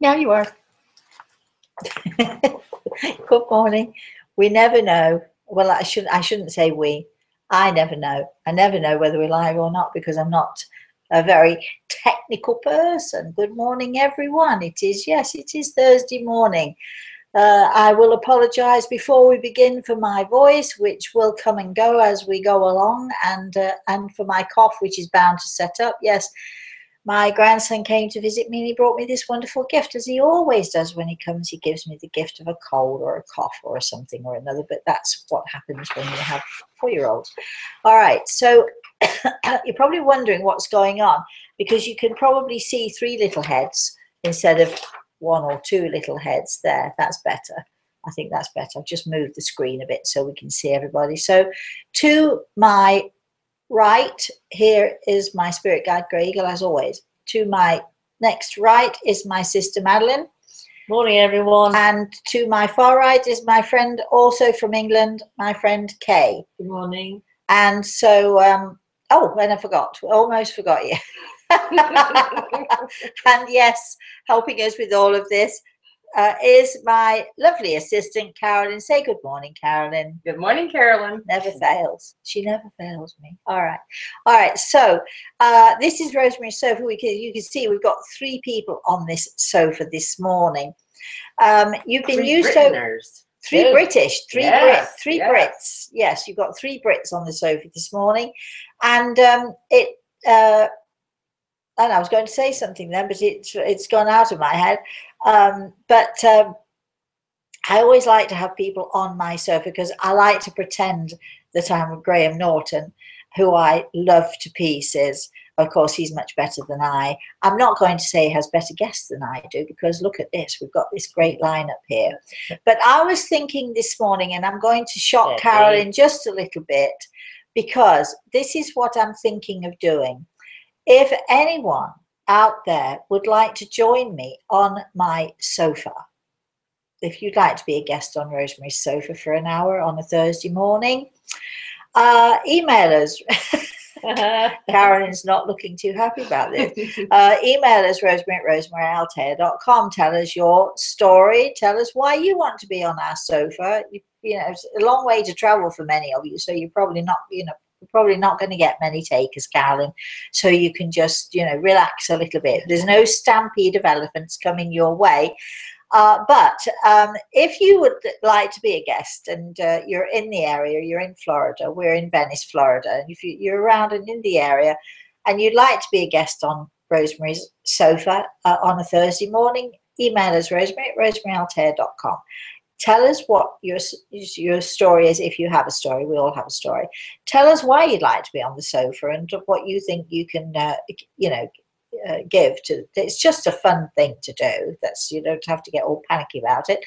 Now you are. Good morning. We never know. Well, I shouldn't say we. I never know. I never know whether we're live or not because I'm not a very technical person. Good morning, everyone. It is Thursday morning. I will apologise before we begin for my voice, which will come and go as we go along, and for my cough, which is bound to set up. Yes, my grandson came to visit me and he brought me this wonderful gift, as he always does when he comes. He gives me the gift of a cold or a cough or something or another, but that's what happens when you have 4-year-olds. All right, so you're probably wondering what's going on because you can probably see 3 little heads instead of 1 or 2 little heads there. That's better. I think that's better. I've just moved the screen a bit so we can see everybody. So to my right here is my spirit guide Grey Eagle, as always. To my next right is my sister Madeline. Morning, everyone. And to my far right is my friend, also from England, my friend Kay. Good morning. And so, and I forgot, almost forgot you. And yes, helping us with all of this is my lovely assistant, Carolyn. Say good morning, Carolyn. Good morning, Carolyn. Never fails. She never fails me. All right. So this is Rosemary's sofa. You can see we've got 3 people on this sofa this morning. You've been used to 3 British, 3 yes, Brits. Yes, you've got 3 Brits on the sofa this morning, and and I was going to say something then, but it's gone out of my head. But I always like to have people on my sofa because I like to pretend that I'm with Graham Norton, who I love to pieces. Of course, he's much better than I. I'm not going to say he has better guests than I do because look at this. We've got this great lineup here. But I was thinking this morning, and I'm going to shock Carolyn just a little bit because this is what I'm thinking of doing. If anyone out there would like to join me on my sofa, if you'd like to be a guest on Rosemary's sofa for an hour on a Thursday morning, email us. Carolyn's not looking too happy about this. Email us, rosemary@rosemaryalaltea.com. Tell us your story. Tell us why you want to be on our sofa. You know, it's a long way to travel for many of you, so you're probably not, going to get many takers, Carolyn. So you can just, relax a little bit. There's no stampede of elephants coming your way. But if you would like to be a guest and you're in the area, you're in Florida, we're in Venice, Florida, and if you're around and in the area and you'd like to be a guest on Rosemary's sofa on a Thursday morning, email us, rosemary@rosemaryalaltea.com. Tell us what your story is, if you have a story. We all have a story. Tell us why you'd like to be on the sofa and what you think you can, give to. It's just a fun thing to do. You don't have to get all panicky about it.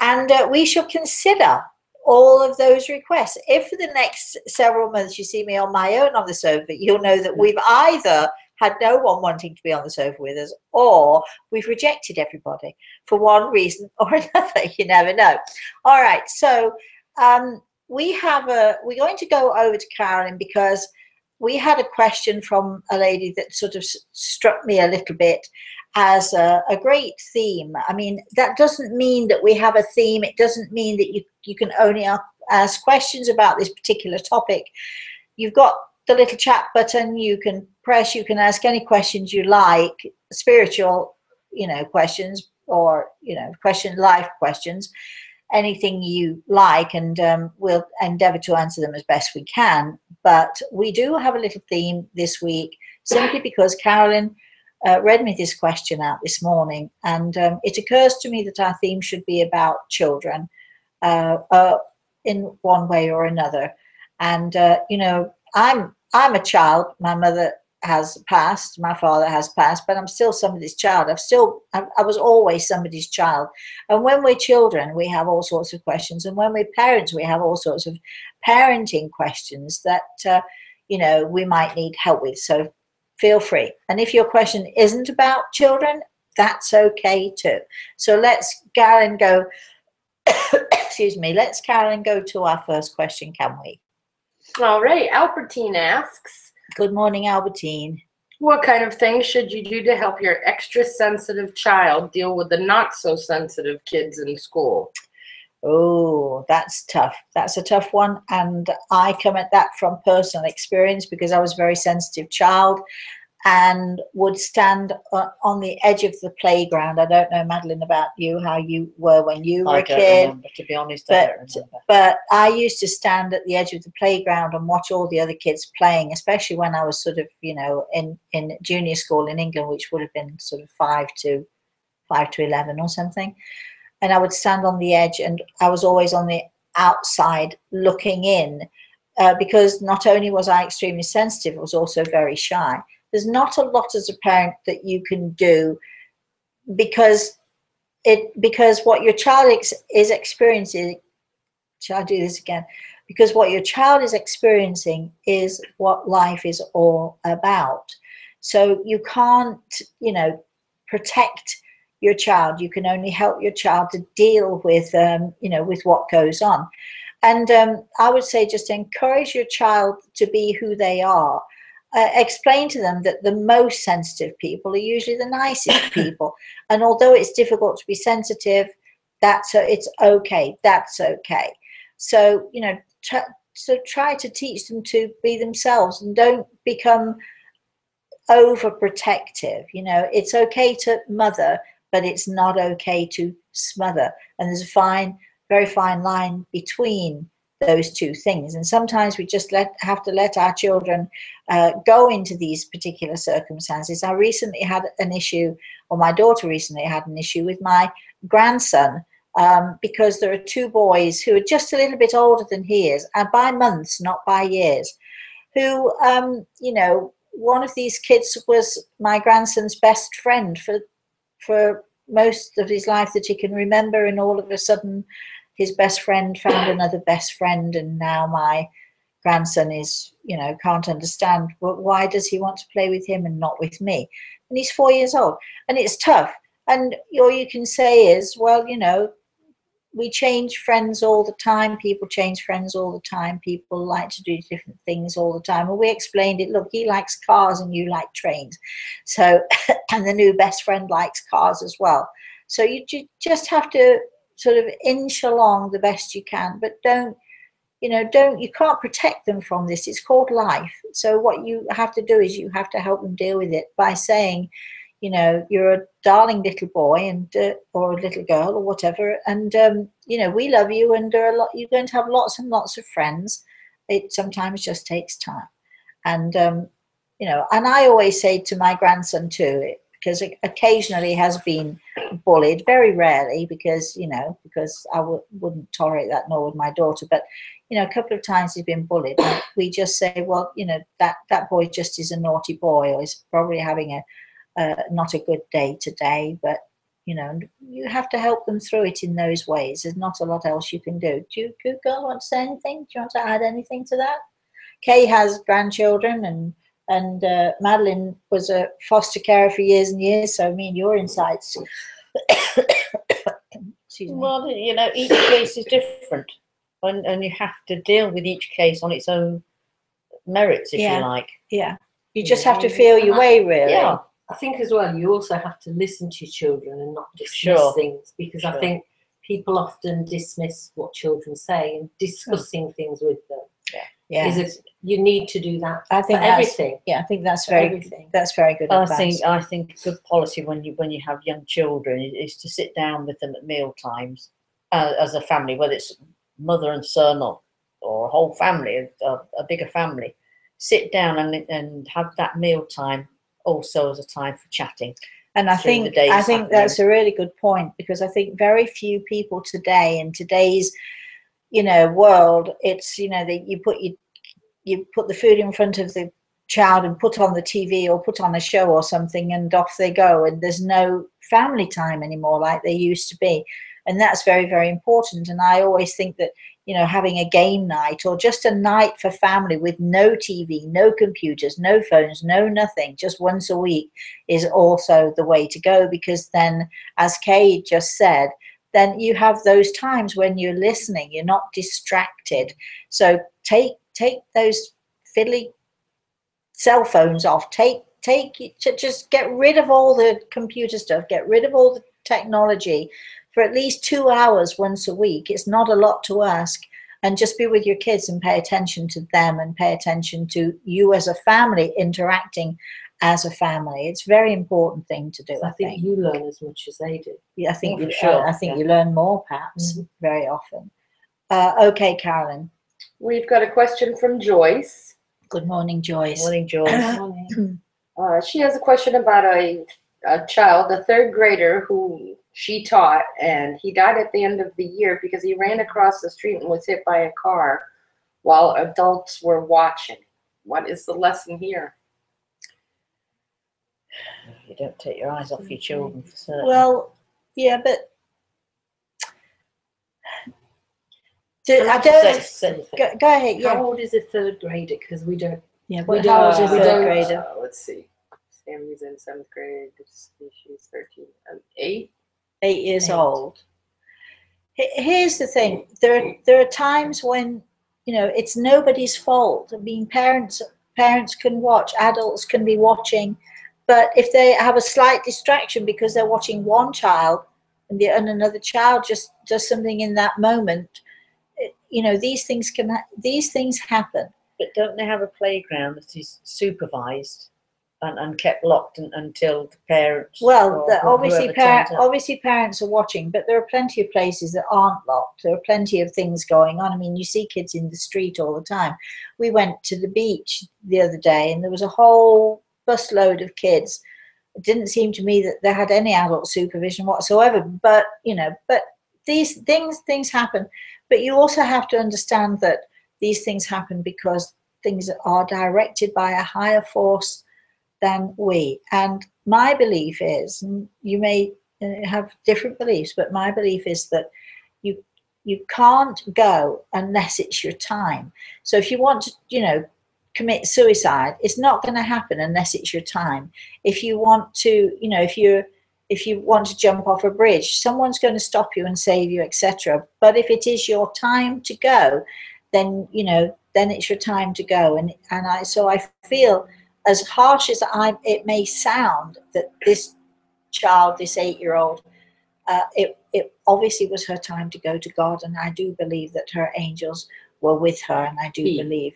And we shall consider all of those requests. If for the next several months you see me on my own on the sofa, you'll know that we've either had no one wanting to be on the sofa with us, or we've rejected everybody for one reason or another. You never know. All right, so we're going to go over to Carolyn because we had a question from a lady that sort of struck me a little bit as a great theme. I mean, that doesn't mean that we have a theme. It doesn't mean that you can only ask questions about this particular topic. You've got the little chat button. You can press. You can ask any questions you like, spiritual, questions, or life questions, anything you like, and we'll endeavour to answer them as best we can. But we do have a little theme this week, simply because Carolyn read me this question out this morning, and it occurs to me that our theme should be about children in one way or another. And I'm a child. My mother has passed, my father has passed, but I'm still somebody's child. I was always somebody's child. And when we're children, we have all sorts of questions. And when we're parents, we have all sorts of parenting questions that, we might need help with. So feel free. And if your question isn't about children, that's okay too. So let's, Carolyn, go, excuse me, let's, Carolyn, go to our first question, can we? All right. Albertine asks, good morning, Albertine. What kind of things should you do to help your extra sensitive child deal with the not so sensitive kids in school? Oh, that's tough. That's a tough one. And I come at that from personal experience because I was a very sensitive child and would stand on the edge of the playground. I don't know, Madeline, about you, how you were when you were a kid. I don't remember, to be honest, I don't remember. But I used to stand at the edge of the playground and watch all the other kids playing, especially when I was sort of, in junior school in England, which would have been sort of 5 to 11 or something. And I would stand on the edge, and I was always on the outside looking in, because not only was I extremely sensitive, I was also very shy. There's not a lot as a parent that you can do because what your child is experiencing. Shall I do this again? Because what your child is experiencing is what life is all about. So you can't, protect your child. You can only help your child to deal with, with what goes on. And I would say just encourage your child to be who they are. Explain to them that the most sensitive people are usually the nicest people. And although it's difficult to be sensitive, it's okay. That's okay. So, try to teach them to be themselves and don't become overprotective. It's okay to mother, but it's not okay to smother. And there's a very fine line between those two things. And sometimes we just have to let our children go into these particular circumstances. I recently had an issue, or my daughter recently had an issue with my grandson, because there are two boys who are just a little bit older than he is, and by months, not by years, who, one of these kids was my grandson's best friend for most of his life that he can remember, and all of a sudden his best friend found another best friend, and now my grandson is, can't understand, well, why does he want to play with him and not with me? And he's 4 years old, and it's tough. And all you can say is, well, we change friends all the time. People change friends all the time. People like to do different things all the time. And we explained it. Look, he likes cars and you like trains. So, and the new best friend likes cars as well. So you just have to sort of inch along the best you can, but you can't protect them from this. It's called life. So what you have to do is you have to help them deal with it by saying, you're a darling little boy and or a little girl or whatever, and we love you, and you're going to have lots and lots of friends. It sometimes just takes time, and and I always say to my grandson too, because occasionally he has been bullied, very rarely, because I wouldn't tolerate that, nor would my daughter, but a couple of times he's been bullied. And we just say, well, that boy just is a naughty boy, or is probably having not a good day today, but you have to help them through it in those ways. There's not a lot else you can do. Do you girl want to say anything? Do you want to add anything to that? Kay has grandchildren, and Madeline was a foster carer for years and years, so me and your insights. Excuse me. Well, each case is different, and you have to deal with each case on its own merits, if you like. Yeah, you just have to feel your way, really. Yeah. I think as well, you also have to listen to your children and not dismiss things, because I think people often dismiss what children say, and discussing things with them. You need to do that. I think for everything. Yeah, I think that's very good advice. I think good policy when you have young children is to sit down with them at meal times as a family, whether it's mother and son or a whole family, a bigger family. Sit down and have that meal time also as a time for chatting. And I think that's a really good point, because I think very few people today, in today's world, it's that you put the food in front of the child and put on the TV or put on a show or something, and off they go, and there's no family time anymore like there used to be. And that's very, very important. And I always think that having a game night, or just a night for family with no TV, no computers, no phones, no nothing, just once a week, is also the way to go, because then, as Kay just said, then you have those times when you're listening, you're not distracted. So take those fiddly cell phones off, take just get rid of all the computer stuff, get rid of all the technology for at least 2 hours once a week. It's not a lot to ask. And just be with your kids and pay attention to them and pay attention to you as a family interacting as a family. It's a very important thing to do. I think you learn as much as they do. Yeah, I think sure. You learn more perhaps very often. Okay, Carolyn. We've got a question from Joyce. Good morning, Joyce. Morning, Joyce. Morning. She has a question about a child, a third grader, who she taught, and he died at the end of the year because he ran across the street and was hit by a car while adults were watching. What is the lesson here? You don't take your eyes off your children for certain. Well, yeah, but I don't. Go ahead. Yeah. How old is a third grader? Because we don't. Yeah. How old is a third grader? Let's see. Sammy's in 7th grade. She's 13. 8. 8 years old. Here's the thing. There are times when, you know, it's nobody's fault. I mean, parents can watch. Adults can be watching. But if they have a slight distraction because they're watching one child and another child just does something in that moment, you know, these things happen. But don't they have a playground that is supervised and kept locked until the parents? Well, obviously parents are watching, but there are plenty of places that aren't locked. There are plenty of things going on. I mean, you see kids in the street all the time. We went to the beach the other day and there was a whole busload of kids. It didn't seem to me that they had any adult supervision whatsoever, but you know, but these things happen. But you also have to understand that these things happen because things are directed by a higher force than we. And my belief is, and you may have different beliefs, but my belief is that you can't go unless it's your time. So if you want to, you know, commit suicide, it's not going to happen unless it's your time. If you want to, you know, if you want to jump off a bridge, someone's going to stop you and save you, etc. But if it is your time to go, then, you know, then it's your time to go. And so I feel, as harsh as it may sound, that this child, this 8-year-old, it obviously was her time to go to God, and I do believe that her angels were with her, and I do believe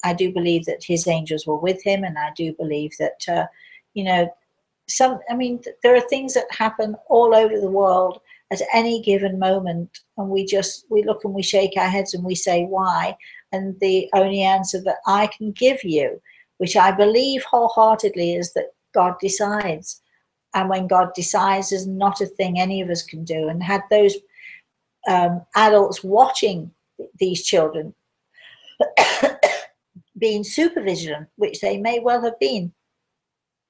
I do believe that his angels were with him, and I do believe that you know, there are things that happen all over the world at any given moment, and we look and we shake our heads and we say why, and the only answer that I can give you, which I believe wholeheartedly, is that God decides. And when God decides, there's not a thing any of us can do. And had those adults watching these children being super vigilant, which they may well have been,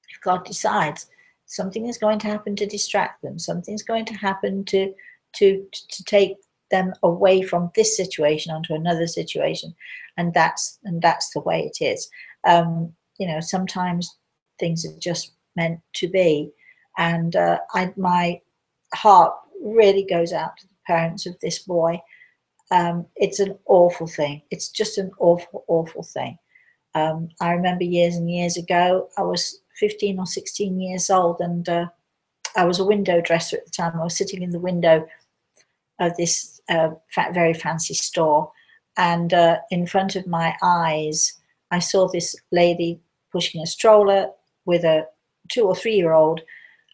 if God decides, something is going to happen to distract them, something's going to happen to take them away from this situation onto another situation, and that's the way it is. You know, sometimes things are just meant to be, and my heart really goes out to the parents of this boy. It's an awful thing. It's just an awful, awful thing. I remember years and years ago, I was 15 or 16 years old, and I was a window dresser at the time. I was sitting in the window of this very fancy store, and in front of my eyes, I saw this lady pushing a stroller with a 2 or 3 year old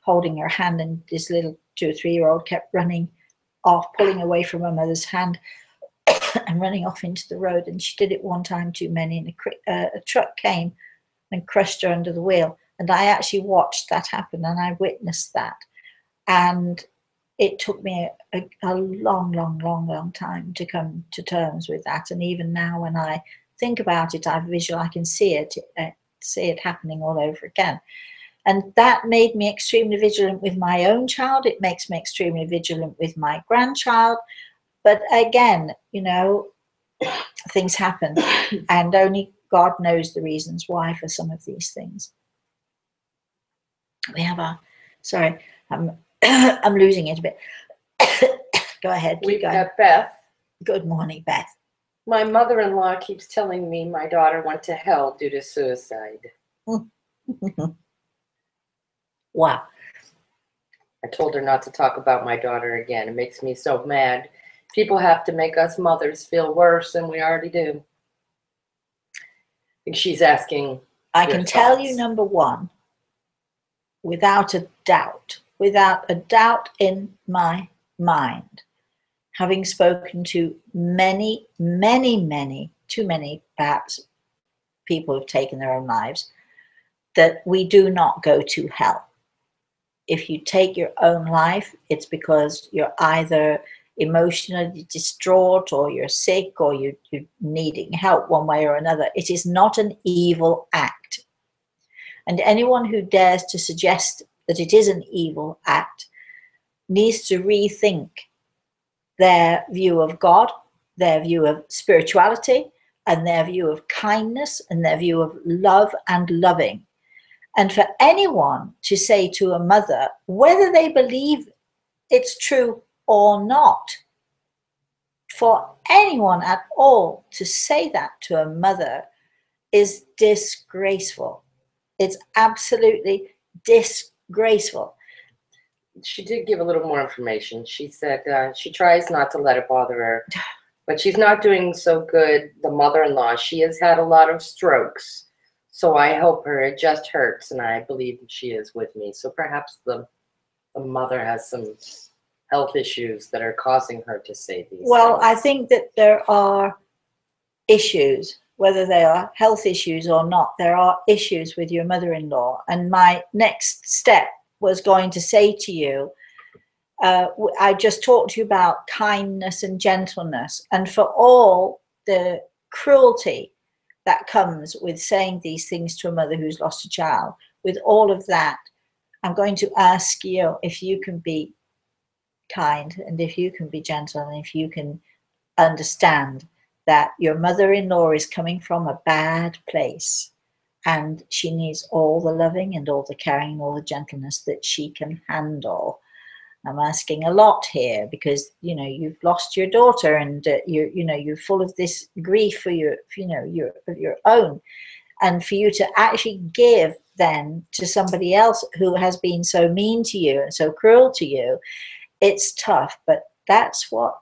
holding her hand, and this little 2 or 3 year old kept running off, pulling away from her mother's hand and running off into the road. And she did it one time too many, and a truck came and crushed her under the wheel. And I actually watched that happen, and I witnessed that. And it took me a long time to come to terms with that. And even now, when I think about it, I can see it happening all over again. And that made me extremely vigilant with my own child. It makes me extremely vigilant with my grandchild. But again, you know, things happen, and only God knows the reasons why for some of these things. We have sorry, I'm losing it a bit. Go ahead. We've got Beth. Good morning, Beth. My mother-in-law keeps telling me my daughter went to hell due to suicide. Wow. I told her not to talk about my daughter again. It makes me so mad. People have to make us mothers feel worse than we already do. I think she's asking. I can tell you, number one, without a doubt in my mind, having spoken to many, too many perhaps people who've taken their own lives, that we do not go to hell. If you take your own life, it's because you're either emotionally distraught or you're sick or you're needing help one way or another. It is not an evil act. And anyone who dares to suggest that it is an evil act needs to rethink their view of God, their view of spirituality, and their view of kindness, and their view of love and loving. And for anyone to say to a mother, whether they believe it's true or not, for anyone at all to say that to a mother is disgraceful. It's absolutely disgraceful. She did give a little more information. She said she tries not to let it bother her, but she's not doing so good. The mother-in-law, she has had a lot of strokes. So I help her. It just hurts, and I believe she is with me. So perhaps the mother has some health issues that are causing her to say these Well, things. I think that there are issues, whether they are health issues or not. There are issues with your mother-in-law. And my next step was going to say to you, I just talked to you about kindness and gentleness. And for all the cruelty that comes with saying these things to a mother who's lost a child, with all of that, I'm going to ask you if you can be kind and if you can be gentle and if you can understand that your mother-in-law is coming from a bad place and she needs all the loving and all the caring, all the gentleness that she can handle. I'm asking a lot here because, you know, you've lost your daughter and you're full of this grief for your own, and for you to actually give then to somebody else who has been so mean to you and so cruel to you, it's tough. But that's what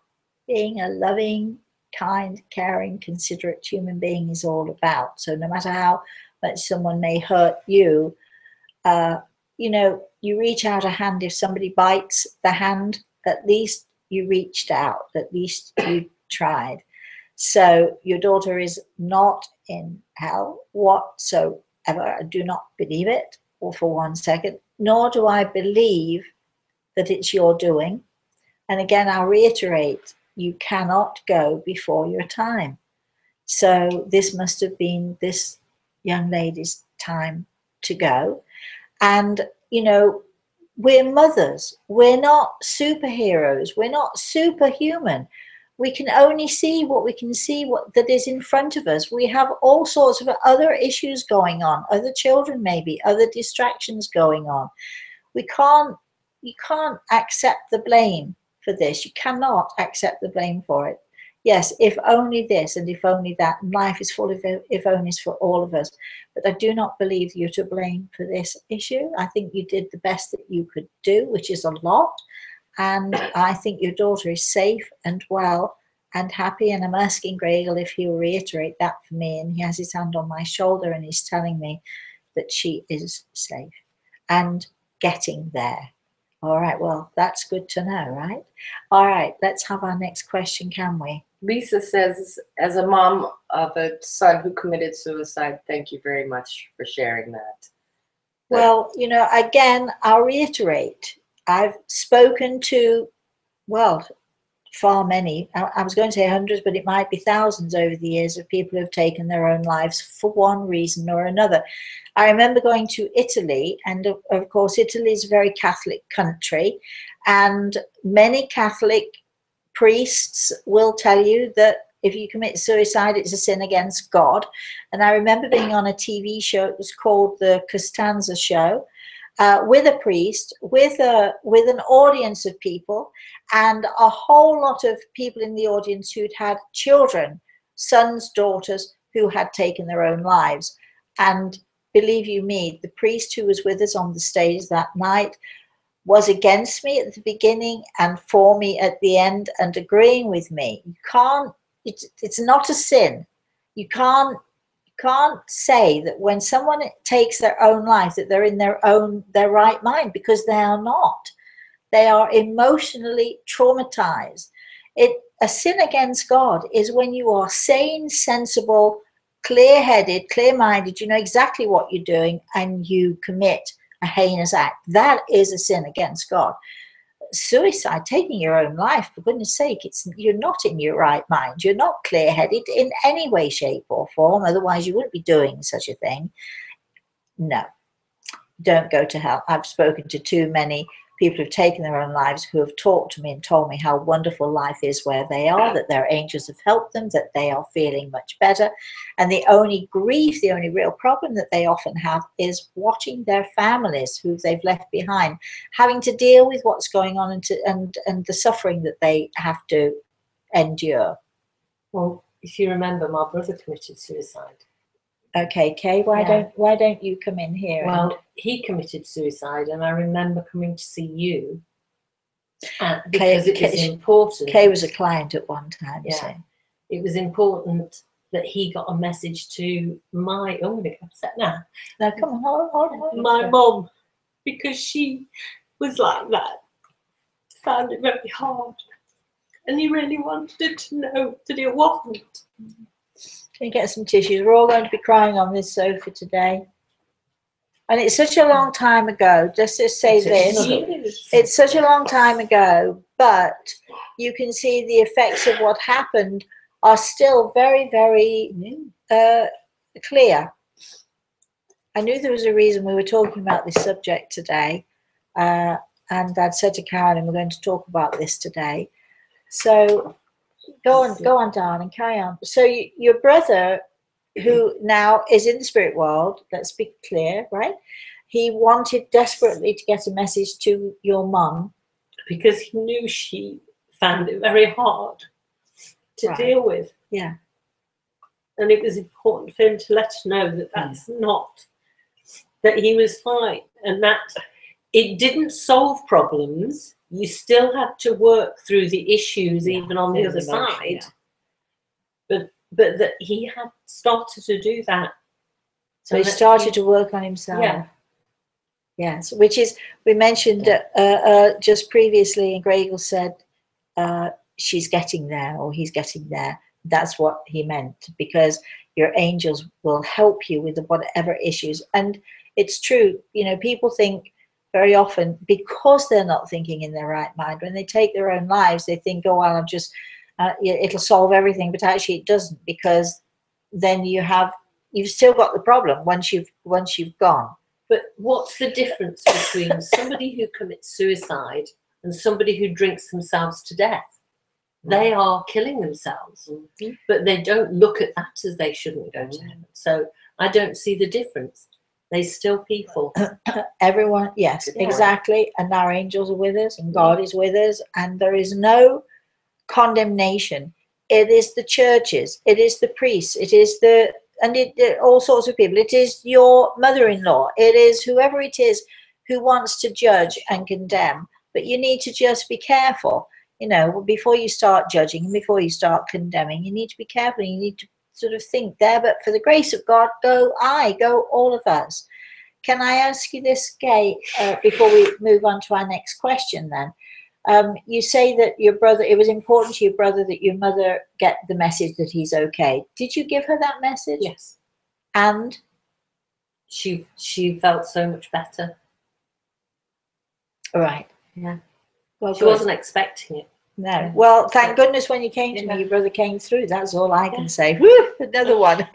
being a loving, kind, caring, considerate human being is all about. So no matter how much someone may hurt you, you reach out a hand. If somebody bites the hand, at least you reached out, at least you tried. So your daughter is not in hell whatsoever. I do not believe it, or for 1 second, nor do I believe that it's your doing. And again, I'll reiterate, you cannot go before your time. So this must have been this young lady's time to go. And, we're mothers. We're not superheroes. We're not superhuman. We can only see what we can see, what that is in front of us. We have all sorts of other issues going on, other children maybe, other distractions going on. You can't accept the blame for this. You cannot accept the blame for it. Yes, if only this and if only that. Life is full of if onlys for all of us. But I do not believe you're to blame for this issue. I think you did the best that you could do, which is a lot. And I think your daughter is safe and well and happy. And I'm asking Gregor if he'll reiterate that for me. And he has his hand on my shoulder and he's telling me that she is safe and getting there. All right, well, that's good to know, right? All right, let's have our next question, can we? Lisa says, as a mom of a son who committed suicide, thank you very much for sharing that. Well, again, I'll reiterate, I've spoken to, far many, I was going to say hundreds, but it might be thousands over the years of people who have taken their own lives for one reason or another. I remember going to Italy, and of course, Italy is a very Catholic country, and many Catholic priests will tell you that if you commit suicide, it's a sin against God. And I remember being on a TV show, it was called the Costanza Show, with a priest, with an audience of people, and a whole lot of people in the audience who'd had children, sons, daughters, who had taken their own lives. And believe you me, the priest who was with us on the stage that night was against me at the beginning and for me at the end and agreeing with me. You can't, it's not a sin. You can't say that when someone takes their own life that they're in their right mind, because they are not. They are emotionally traumatized. A sin against God is when you are sane, sensible, clear-headed, clear-minded, you know exactly what you're doing, and you commit a heinous act. That is a sin against God. Suicide, taking your own life, for goodness sake, you're not in your right mind. You're not clear-headed in any way, shape, or form. Otherwise, you wouldn't be doing such a thing. No, don't go to hell. I've spoken to too many people who've taken their own lives who have talked to me and told me how wonderful life is where they are, that their angels have helped them, that they are feeling much better. And the only grief, the only real problem that they often have is watching their families who they've left behind, having to deal with what's going on and the suffering that they have to endure. Well, if you remember, my brother committed suicide. Okay, Kay, why don't you come in here? Well, he committed suicide, and I remember coming to see you because it was important. Kay was a client at one time. Yeah, so. It was important that he got a message to my. Oh, I'm going to get upset now. No, come on, hold on. My mum, because she was like that, found it very hard, and he really wanted to know that it wasn't. Can you get some tissues? We're all going to be crying on this sofa today. And it's such a long time ago, just to say this, it's such a long time ago, but you can see the effects of what happened are still very, very clear. I knew there was a reason we were talking about this subject today, and I'd said to Carolyn, we're going to talk about this today. So go on, darling, carry on. So your brother, who now is in the spirit world, let's be clear, right? He wanted desperately to get a message to your mum. Because he knew she found it very hard to deal with. Yeah. And it was important for him to let her know that that's not, that he was fine, and that it didn't solve problems. You still had to work through the issues, even on the other side. But that he had started to do that. So he started to work on himself. Yeah. Yes, which is, we mentioned just previously, and Gregor said, she's getting there, or he's getting there. That's what he meant, because your angels will help you with whatever issues. And it's true, you know, people think very often, because they're not thinking in their right mind, when they take their own lives, they think, oh, well, I'm just, it'll solve everything. But actually it doesn't, because then you've still got the problem once you've gone. But what's the difference between somebody who commits suicide and somebody who drinks themselves to death? They are killing themselves, but they don't look at that as they shouldn't go to heaven. So I don't see the difference. They still people. Everyone, yes, exactly. And our angels are with us, and God is with us, and there is no condemnation. It is the churches, it is the priests, it is all sorts of people. It is your mother-in-law. It is whoever it is who wants to judge and condemn. But you need to just be careful. You know, before you start judging and before you start condemning, you need to be careful. You need to sort of think there, but for the grace of God, go all of us. Can I ask you this, Gay, before we move on to our next question then? You say that your brother, it was important to your brother that your mother get the message that he's okay. Did you give her that message? Yes. And? She felt so much better. All right. Yeah. Well, she wasn't expecting it. No. Yeah. Well, thank goodness when you came to me, your brother came through. That's all I can say. Woo, another one.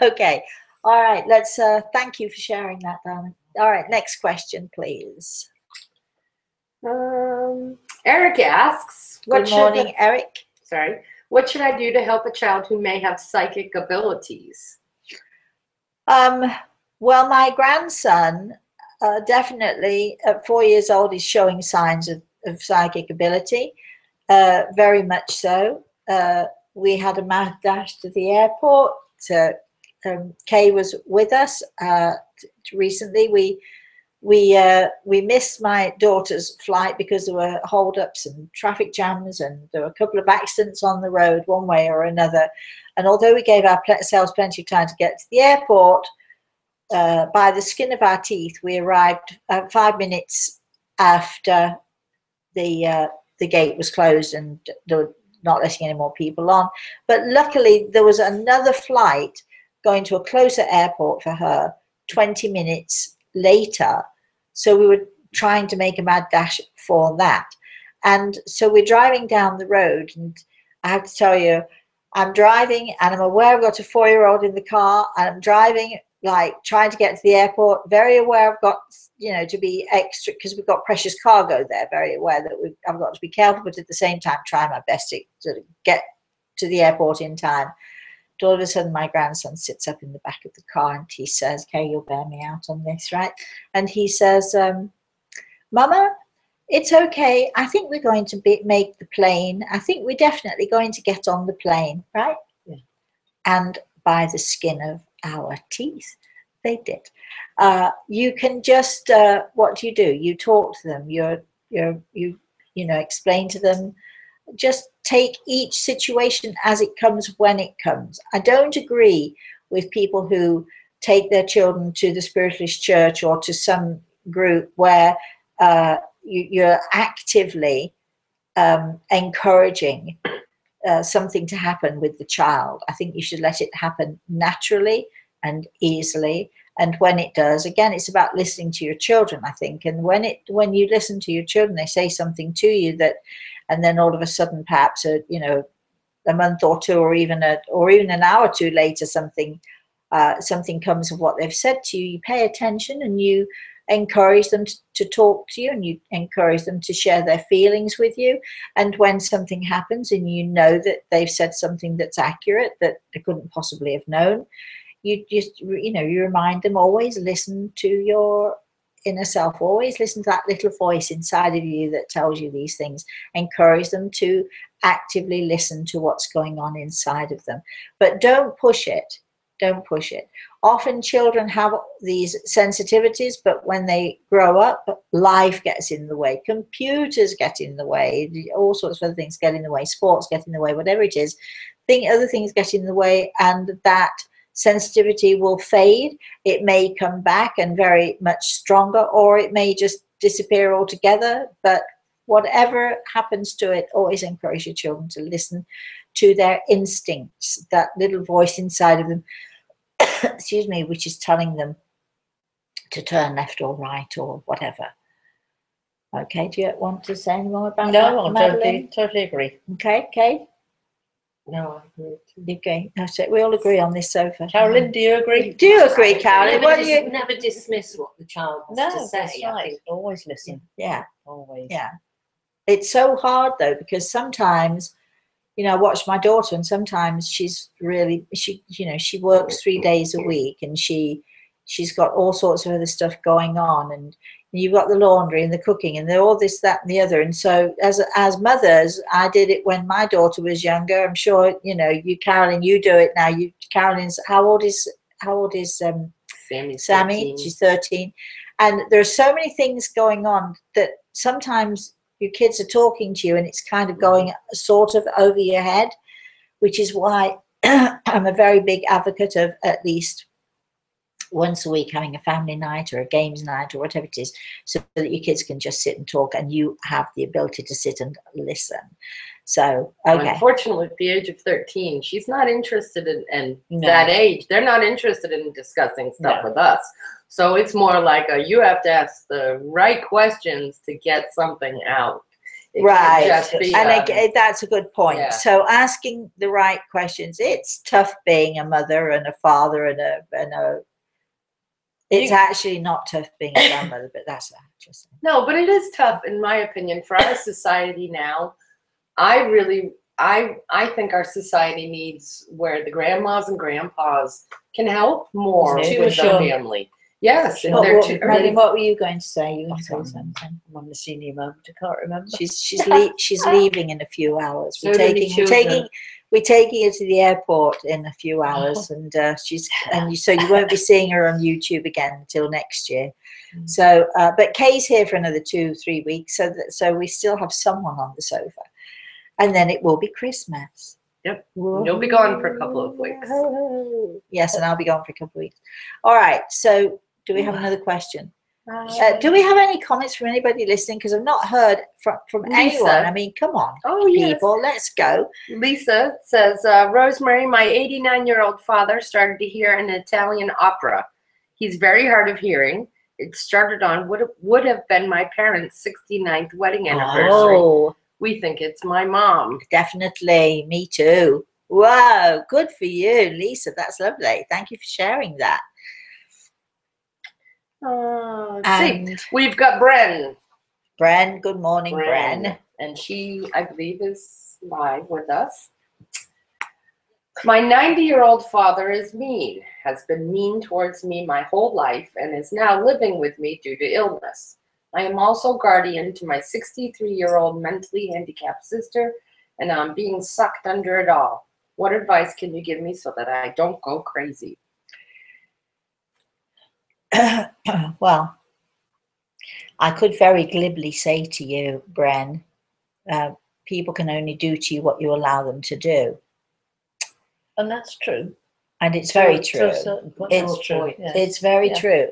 Okay. All right. Let's thank you for sharing that, darling. All right. Next question, please. Eric asks, Good morning, Eric. Sorry. What should I do to help a child who may have psychic abilities? Well, my grandson definitely at 4 years old is showing signs of psychic ability, very much so. We had a mad dash to the airport Kay was with us recently. We missed my daughter's flight because there were hold-ups and traffic jams, and there were a couple of accidents on the road one way or another. And although we gave ourselves plenty of time to get to the airport, by the skin of our teeth, we arrived 5 minutes after the gate was closed and they were not letting any more people on. But luckily, there was another flight going to a closer airport for her 20 minutes later. So we were trying to make a mad dash for that. And so we're driving down the road, and I have to tell you, I'm driving and I'm aware I've got a 4-year-old in the car, and I'm driving like trying to get to the airport, very aware I've got, you know, to be extra because we've got precious cargo there, very aware that I've got to be careful, but at the same time trying my best to sort of get to the airport in time. All of a sudden my grandson sits up in the back of the car and he says, "Okay, you'll bear me out on this, right?" And he says, "Mama, it's okay. I think we're going to make the plane. I think we're definitely going to get on the plane, right?" Yeah. And by the skin of our teeth, they did. You can just, what do? You talk to them. You explain to them. Just take each situation as it comes when it comes. I don't agree with people who take their children to the spiritualist church or to some group where you're actively encouraging something to happen with the child. I think you should let it happen naturally and easily. And when it does, again, it's about listening to your children, I think. And when you listen to your children, they say something to you that, and then all of a sudden, perhaps a month or two, or even an hour or two later, something comes of what they've said to you. You pay attention and you encourage them to talk to you, and you encourage them to share their feelings with you. And when something happens and you know that they've said something that's accurate, that they couldn't possibly have known, you just, you remind them, always listen to your inner self, always listen to that little voice inside of you that tells you these things. Encourage them to actively listen to what's going on inside of them, but don't push it. Don't push it. Often children have these sensitivities, but when they grow up, life gets in the way. Computers get in the way. All sorts of other things get in the way. Sports get in the way. Whatever it is, other things get in the way, and that sensitivity will fade. It may come back and very much stronger, or it may just disappear altogether. But whatever happens to it, always encourage your children to listen to their instincts, that little voice inside of them, excuse me, which is telling them to turn left or right or whatever. Okay, do you want to say any more about that? No, I totally agree. Okay, Kay? No, I agree. Okay, that's it. We all agree on this sofa. Carolyn, do you agree? Do you agree, Carolyn? Never dismiss what the child wants to say. That's right. Always listen. Yeah. Always. Yeah. It's so hard though, because sometimes, I watch my daughter, and sometimes she's really, she works 3 days a week, and she's got all sorts of other stuff going on, and you've got the laundry and the cooking and all this, that, and the other. And so as mothers, I did it when my daughter was younger. I'm sure, you, Carolyn, you do it now. Carolyn's, how old is Sammy? 13. She's 13. And there are so many things going on that sometimes your kids are talking to you and it's kind of going sort of over your head, which is why I'm a very big advocate of at least once a week having a family night or a games night or whatever it is, so that your kids can just sit and talk and you have the ability to sit and listen. So, okay. Unfortunately, at the age of 13, she's not interested in that age. They're not interested in discussing stuff with us. So it's more like you have to ask the right questions to get something out. It right. Just be, and that's a good point. Yeah. So asking the right questions. It's tough being a mother and a father and a it's actually not tough being a grandmother, but that's interesting. No, but it is tough, in my opinion, for our society now. I think our society needs where the grandmas and grandpas can help more with the family. Yes. Madeline, what were you going to say? You were going to say something. I'm on the senior moment. I can't remember. She's leaving in a few hours. We're we're taking her to the airport in a few hours, and so you won't be seeing her on YouTube again until next year. So, but Kay's here for another 2-3 weeks, so we still have someone on the sofa, and then it will be Christmas. Yep, you'll be gone for a couple of weeks. Yes, and I'll be gone for a couple of weeks. All right. So, do we have another question? Do we have any comments from anybody listening? Because I've not heard from anyone. I mean, come on, people, let's go. Lisa says, Rosemary, my 89-year-old father started to hear an Italian opera. He's very hard of hearing. It started on would have been my parents' 69th wedding anniversary. Oh, we think it's my mom. Definitely, me too. Wow, good for you, Lisa. That's lovely. Thank you for sharing that. Let's see. We've got Bren. Bren, good morning, Bren. And she, I believe, is live with us. My 90-year-old father is mean, has been mean towards me my whole life, and is now living with me due to illness. I am also guardian to my 63-year-old mentally handicapped sister, and I'm being sucked under it all. What advice can you give me so that I don't go crazy? Well, I could very glibly say to you, Bren, people can only do to you what you allow them to do. And that's true. And it's very true. It's true. Yes. It's very true.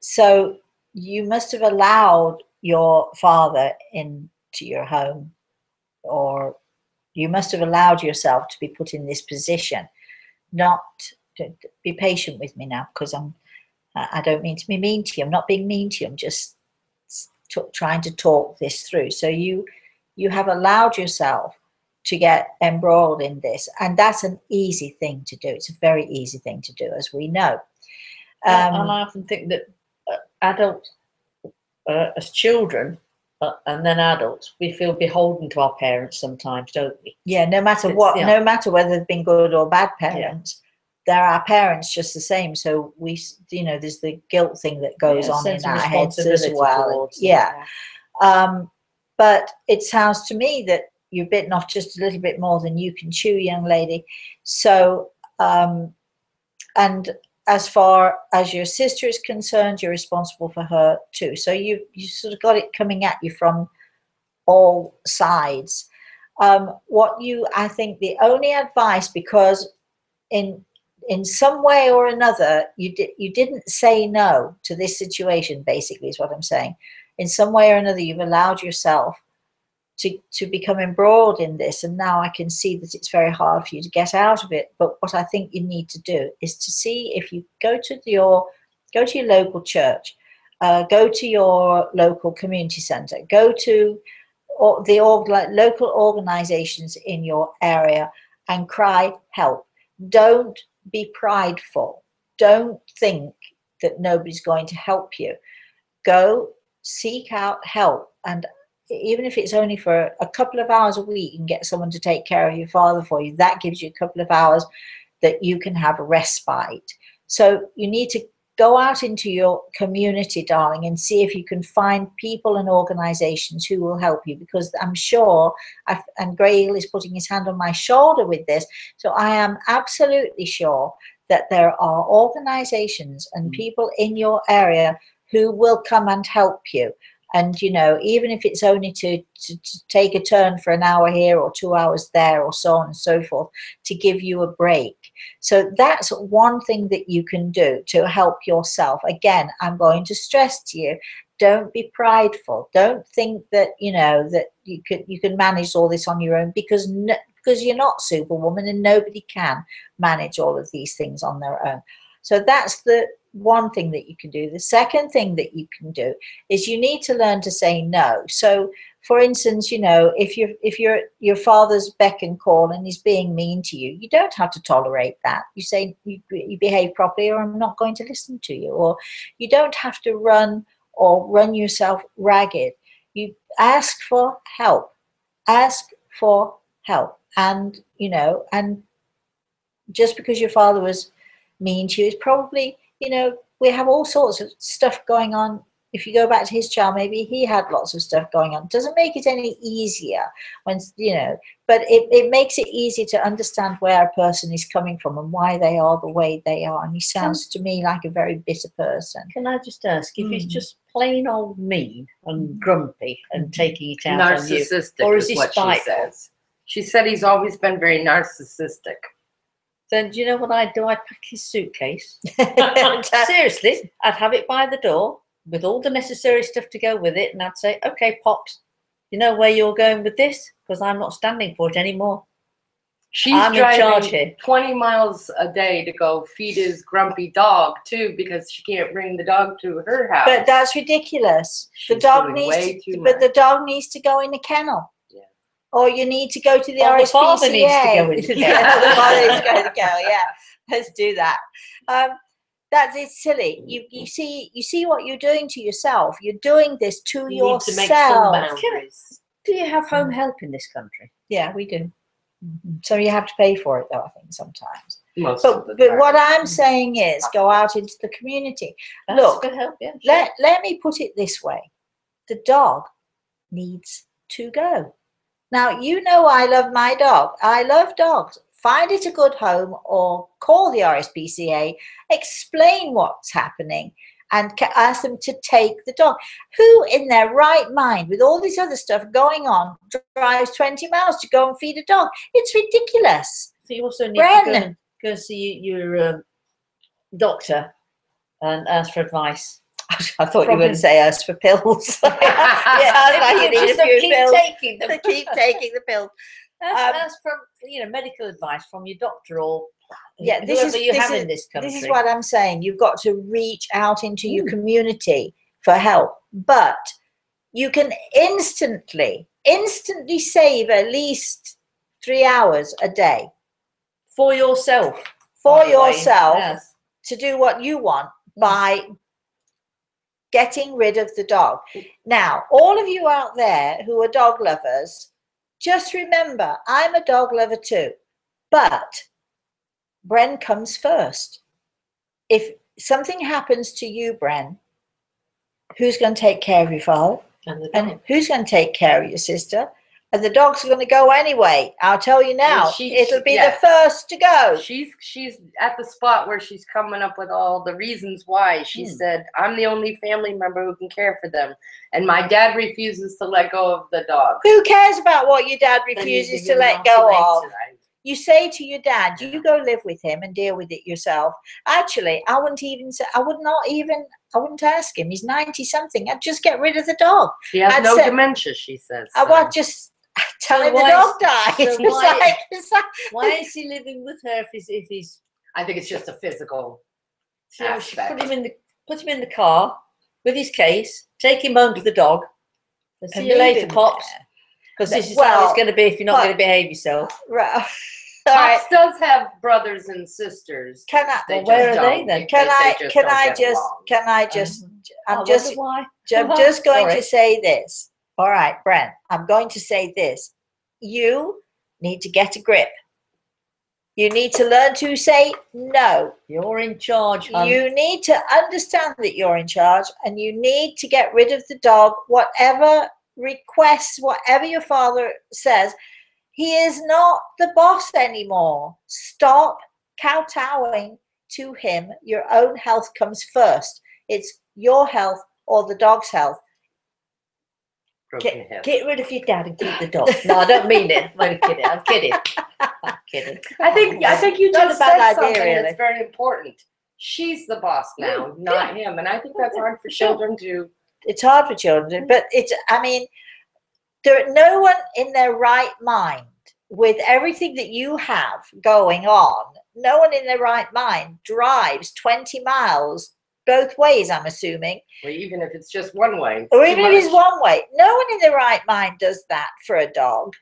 So you must have allowed your father into your home, or you must have allowed yourself to be put in this position. Not to be patient with me now, because I don't mean to be mean to you. I'm not being mean to you. I'm just trying to talk this through. So you have allowed yourself to get embroiled in this, and that's an easy thing to do. It's a very easy thing to do, as we know. And I often think that adults, as children, and then adults, we feel beholden to our parents sometimes, don't we? Yeah, no matter what, no matter whether they've been good or bad parents, they're our parents just the same. So we, there's the guilt thing that goes on in our heads as well. But it sounds to me that you're bitten off just a little bit more than you can chew, young lady. So, and as far as your sister is concerned, you're responsible for her too. So you sort of got it coming at you from all sides. I think the only advice, because in some way or another, you didn't say no to this situation, basically, is what I'm saying. In some way or another, you've allowed yourself to become embroiled in this, and now I can see that it's very hard for you to get out of it. But what I think you need to do is to see if you go to your local church, go to your local community center, go to the local organizations in your area and cry help. Don't be prideful. Don't think that nobody's going to help you. Go seek out help, and even if it's only for a couple of hours a week, you can get someone to take care of your father for you. That gives you a couple of hours that you can have a respite. So you need to go out into your community, darling, and see if you can find people and organizations who will help you, because I'm sure, and Grail is putting his hand on my shoulder with this, so I am absolutely sure that there are organizations and people in your area who will come and help you. And, even if it's only to take a turn for an hour here or 2 hours there, or so on and so forth, to give you a break. So that's one thing that you can do to help yourself. Again, I'm going to stress to you, don't be prideful. Don't think that, that you can manage all this on your own, because you're not Superwoman, and nobody can manage all of these things on their own. So that's the one thing that you can do. The second thing that you can do is you need to learn to say no. So, for instance, if your father's beck and call and he's being mean to you, you don't have to tolerate that. You say you behave properly, or I'm not going to listen to you. Or you don't have to run yourself ragged. You ask for help. Ask for help. And and just because your father was mean to you is probably, we have all sorts of stuff going on if you go back to his child, maybe he had lots of stuff going on. Doesn't make it any easier when, you know, but it makes it easier to understand where a person is coming from and why they are the way they are. And he sounds to me like a very bitter person. Can I just ask, if he's just plain old mean and grumpy and taking it out on you, narcissistic, or is he what she spiteful? says. She said he's always been very narcissistic. Then do you know what I'd do? I'd pack his suitcase. Seriously, I'd have it by the door with all the necessary stuff to go with it, and I'd say, okay, Pops, you know where you're going with this? Because I'm not standing for it anymore. I'm in charge here. Driving 20 miles a day to go feed his grumpy dog, too, because she can't bring the dog to her house. But that's ridiculous. The dog needs to, but the dog needs to go in a kennel. Or you need to go to the RSPCA. The father needs to go in the kennel. Yeah, the father needs to go in the kennel. Yeah, let's do that. It's silly. You see what you're doing to yourself. You're doing this to yourself. Need to make some boundaries. Do you have home help in this country? Yeah, we do. So you have to pay for it, though, I think, sometimes. But what I'm saying is go out into the community. That's Look, good help, yeah, sure. let me put it this way. The dog needs to go. Now, you know I love my dog. I love dogs. Find it a good home or call the RSPCA, explain what's happening, and ask them to take the dog. Who in their right mind, with all this other stuff going on, drives 20 miles to go and feed a dog? It's ridiculous. So you also need to go see your doctor and ask for advice. I thought you were going to say ask for pills. Yeah, like you need a few keep pills. taking them. Keep taking the pills. Ask for medical advice from your doctor or yeah, whoever you have in this country. This is what I'm saying. You've got to reach out into your community for help, but you can instantly save at least 3 hours a day for yourself. Yes. To do what you want by getting rid of the dog. Now, all of you out there who are dog lovers, just remember, I'm a dog lover too, but Bren comes first. If something happens to you, Bren, who's going to take care of your father? And who's going to take care of your sister? And the dogs are going to go anyway. I'll tell you now, it'll be the first to go. She's at the spot where she's coming up with all the reasons why. She said, I'm the only family member who can care for them. And my dad refuses to let go of the dog. Who cares about what your dad refuses to let go of? You say to your dad, you go live with him and deal with it yourself. Actually, I wouldn't ask him. He's 90 something. I'd just get rid of the dog. He has no dementia, she says. I would just tell him the dog died. So why is he living with her if he's? I think it's just a physical aspect. Put him in the car with his case. Take him home to the dog. And see you later, Pops. Because this is how it's going to be if you're not going to behave yourself. Right. Pops does have brothers and sisters. Where are they then? I'm just going to say this. All right, Bren, I'm going to say this. You need to get a grip. You need to learn to say no. You're in charge, hon. You need to understand that you're in charge, and you need to get rid of the dog, whatever requests, whatever your father says. He is not the boss anymore. Stop kowtowing to him. Your own health comes first. It's your health or the dog's health. Get rid of your dad and keep the dog. No, I don't mean it. I'm kidding. I'm kidding. I think you just said something that's very important. She's the boss now, not him. And I think that's hard for children to. It's hard for children, but no one in their right mind, with everything that you have going on, no one in their right mind drives 20 miles both ways, I'm assuming. Well, even if it's just one way. Or even if it's one way. No one in their right mind does that for a dog.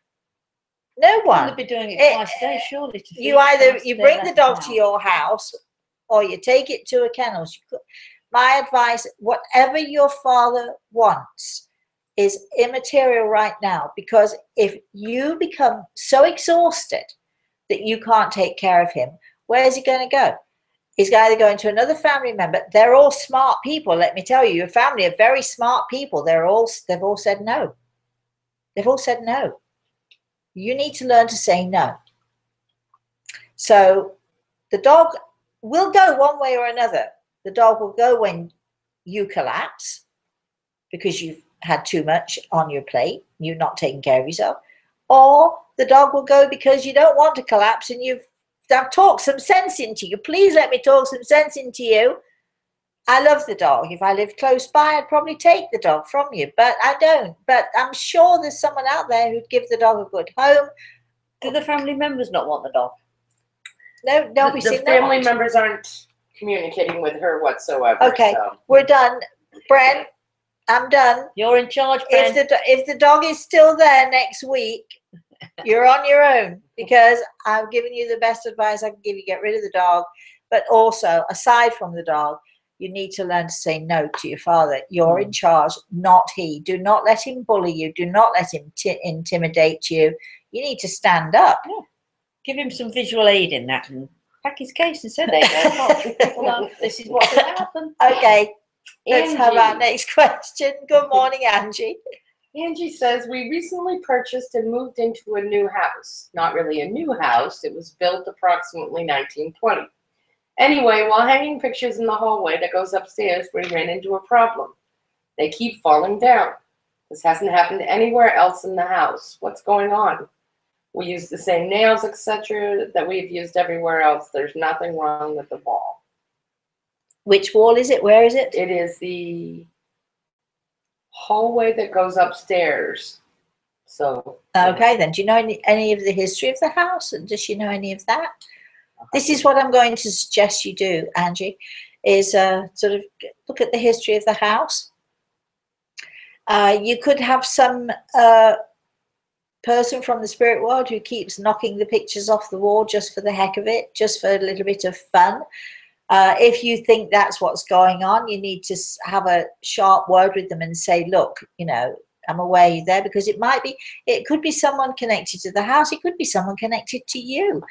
No one. You'll be doing it twice a day, surely. You bring the dog to your house or you take it to a kennel. My advice, whatever your father wants is immaterial right now, because if you become so exhausted that you can't take care of him, where's he going to go? He's either going to another family member. They're all smart people, let me tell you. Your family are very smart people. They've all said no. They've all said no. You need to learn to say no. So the dog will go one way or another. The dog will go when you collapse because you've had too much on your plate, you're not taking care of yourself, or the dog will go because you don't want to collapse and I've talked some sense into you. Please let me talk some sense into you. I love the dog. If I lived close by, I'd probably take the dog from you, but I don't. But I'm sure there's someone out there who'd give the dog a good home. Do the family members not want the dog? No, obviously the family members aren't communicating with her whatsoever. Okay, so. We're done. Bren, I'm done. You're in charge, Bren. If the dog is still there next week, you're on your own, because I've given you the best advice I can give you. Get rid of the dog. But also, aside from the dog, you need to learn to say no to your father. You're in charge, not he. Do not let him bully you. Do not let him intimidate you. You need to stand up. Yeah. Give him some visual aid in that and pack his case and say, there you go. This is what's going to happen. Okay, let's Angie. have our next question. Good morning, Angie. Angie says, we recently purchased and moved into a new house. Not really a new house. It was built approximately 1920. Anyway, while hanging pictures in the hallway that goes upstairs, we ran into a problem. They keep falling down. This hasn't happened anywhere else in the house. What's going on? We use the same nails, etc., that we've used everywhere else. There's nothing wrong with the wall. Which wall is it? Where is it? It is the hallway that goes upstairs. So. Okay, then. Do you know any of the history of the house? Does she know any of that? This is what I'm going to suggest you do, Angie, is sort of look at the history of the house. You could have some person from the spirit world who keeps knocking the pictures off the wall just for the heck of it, just for a little bit of fun. If you think that's what's going on, you need to have a sharp word with them and say, look, you know, I'm aware you're there, because it could be someone connected to the house. It could be someone connected to you,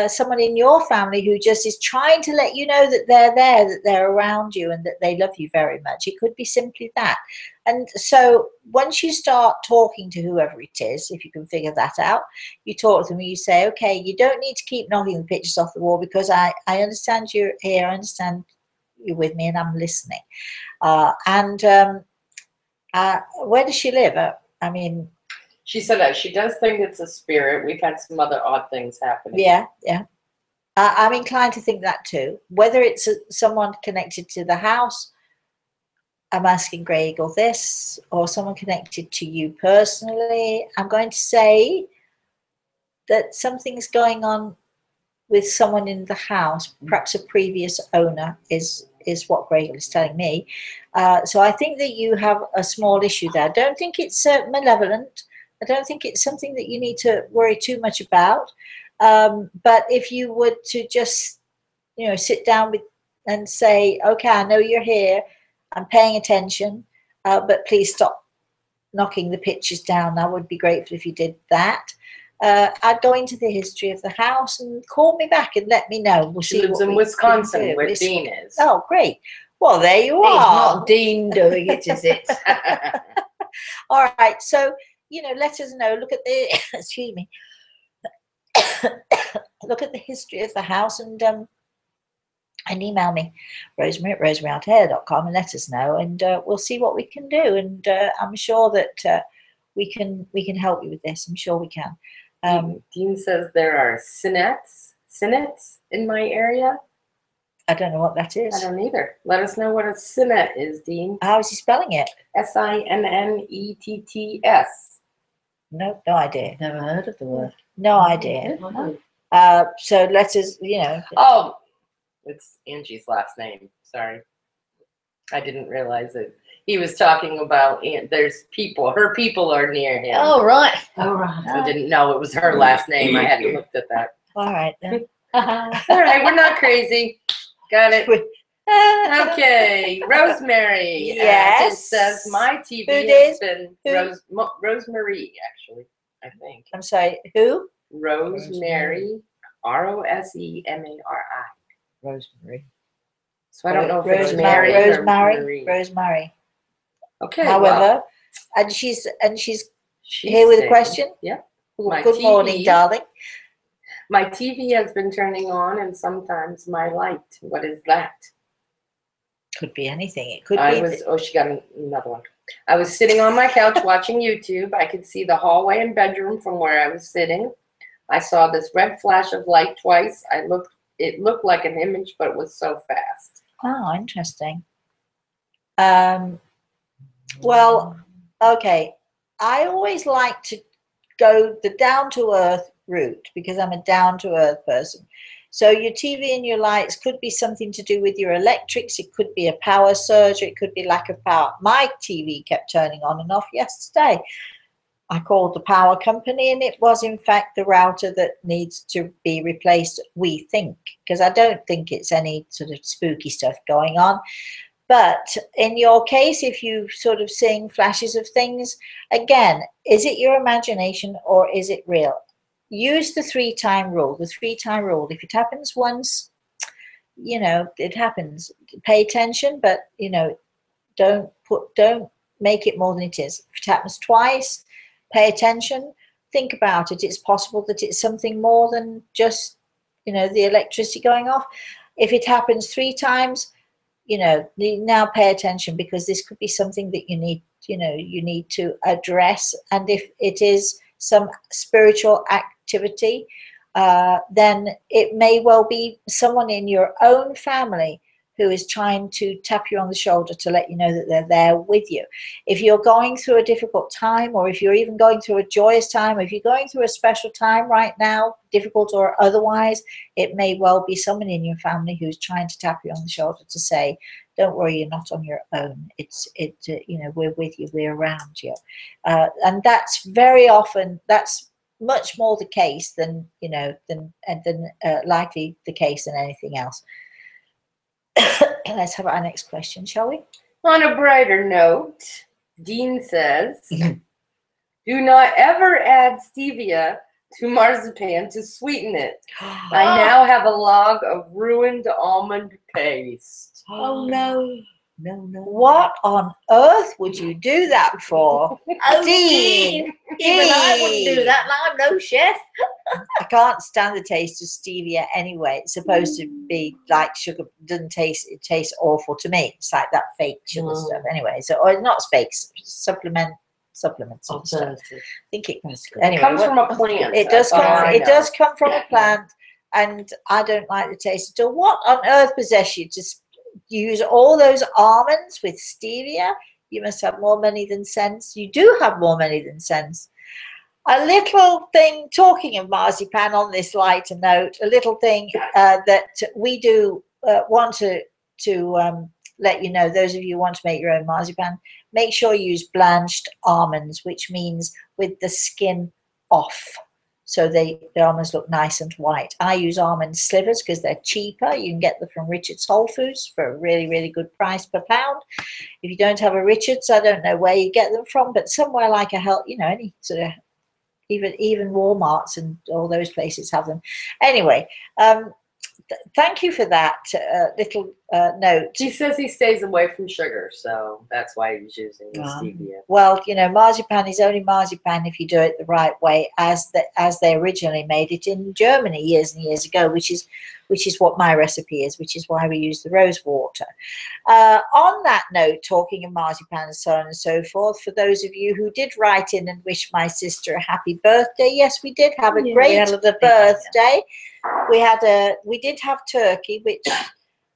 someone in your family who just is trying to let you know that they're there, that they're around you, and that they love you very much. It could be simply that. And so once you start talking to whoever it is, if you can figure that out, you talk to them and you say, okay, you don't need to keep knocking the pictures off the wall, because I understand you're here, I understand you're with me, and I'm listening. Where does she live? I mean, she said that she does think it's a spirit. We've had some other odd things happening. Yeah. I'm inclined to think that too. Whether it's someone connected to the house, I'm asking Greg, or this, or someone connected to you personally, I'm going to say that something's going on with someone in the house, perhaps a previous owner is what Greg is telling me. So I think that you have a small issue there. I don't think it's malevolent. I don't think it's something that you need to worry too much about. But if you were to just, you know, sit down and say, okay, I know you're here, I'm paying attention, but please stop knocking the pictures down. I would be grateful if you did that. I'd go into the history of the house and call me back and let me know. She lives in Wisconsin, where Dean is. Oh, great. Well, there you are. It's not Dean doing it, is it? All right. So, you know, let us know. Look at the, excuse me. Look at the history of the house and email me, Rosemary at rosemaryaltea.com, and let us know, and we'll see what we can do. And I'm sure that we can help you with this. I'm sure we can. Dean says there are synnets in my area. I don't know what that is. I don't either. Let us know what a sinnet is, Dean. How is he spelling it? SINNETTS. No idea. Never heard of the word. No idea. So let us, you know. Oh, it's Angie's last name. Sorry. I didn't realize it. He was talking about, there's people, her people are near him. Oh, right. I didn't know it was her last name. I hadn't looked at that. All right, then. All right, we're not crazy. Got it. Okay, Rosemary. Yes. It says my TV has been Rosemary, actually, I think. I'm sorry, who? Rosemary, ROSEMARI. Rosemary. So I don't know if it's Mary or Marie. Rosemary. Okay. However, and she's here with a question. Yeah. Good morning, darling. My TV has been turning on, and sometimes my light. What is that? Could be anything. It could be. Oh, she got another one. I was sitting on my couch watching YouTube. I could see the hallway and bedroom from where I was sitting. I saw this red flash of light twice. It looked like an image, but it was so fast. Oh, interesting. Well, okay. I always like to go the down-to-earth route because I'm a down-to-earth person. So your TV and your lights could be something to do with your electrics. It could be a power surge. It could be lack of power. My TV kept turning on and off yesterday. I called the power company, and it was in fact the router that needs to be replaced, we think, because I don't think it's any sort of spooky stuff going on. But in your case, if you sort of seeing flashes of things, again, is it your imagination or is it real? Use the 3-time rule. The 3-time rule, if it happens once, you know, it happens. Pay attention, but, you know, don't make it more than it is. If it happens twice, pay attention, think about it. It's possible that it's something more than just, you know, the electricity going off. If it happens 3 times, you know, now pay attention, because this could be something that you need, you know, you need to address. And if it is some spiritual activity, then it may well be someone in your own family who is trying to tap you on the shoulder to let you know that they're there with you. If you're going through a difficult time, or if you're even going through a joyous time, or if you're going through a special time right now, difficult or otherwise, it may well be someone in your family who's trying to tap you on the shoulder to say, don't worry, you're not on your own. You know, we're with you, we're around you. And that's very often, that's much more the case than, you know, than likely the case than anything else. Let's have our next question, shall we? On a brighter note, Dean says, do not ever add stevia to marzipan to sweeten it. I now have a log of ruined almond paste. Oh, no. No. What on earth would you do that for? Oh, Dean. Even I wouldn't do that. I'm no chef. I can't stand the taste of stevia anyway. It's supposed to be like sugar. It tastes awful to me. It's like that fake sugar stuff anyway. So, or not fake, supplements and stuff. I think it was good. Anyway, it comes from a plant. It does come from a plant, and I don't like the taste at all. What on earth possessed you to use all those almonds with stevia? You must have more money than sense. You do have more money than sense. A little thing, talking of marzipan on this lighter note, a little thing that we do want to let you know, those of you who want to make your own marzipan, make sure you use blanched almonds, which means with the skin off. So the almonds look nice and white. I use almond slivers because they're cheaper. You can get them from Richard's Whole Foods for a really, really good price per pound. If you don't have a Richard's, I don't know where you get them from, but somewhere like any sort of, even Walmarts and all those places have them. Anyway, thank you for that little note. He says he stays away from sugar, so that's why he's using the stevia. Well, you know, marzipan is only marzipan if you do it the right way, as they originally made it in Germany years and years ago, which is what my recipe is, which is why we use the rose water. On that note, talking of marzipan and so on and so forth, for those of you who did write in and wish my sister a happy birthday, yes, we did have a great birthday. We did have turkey, which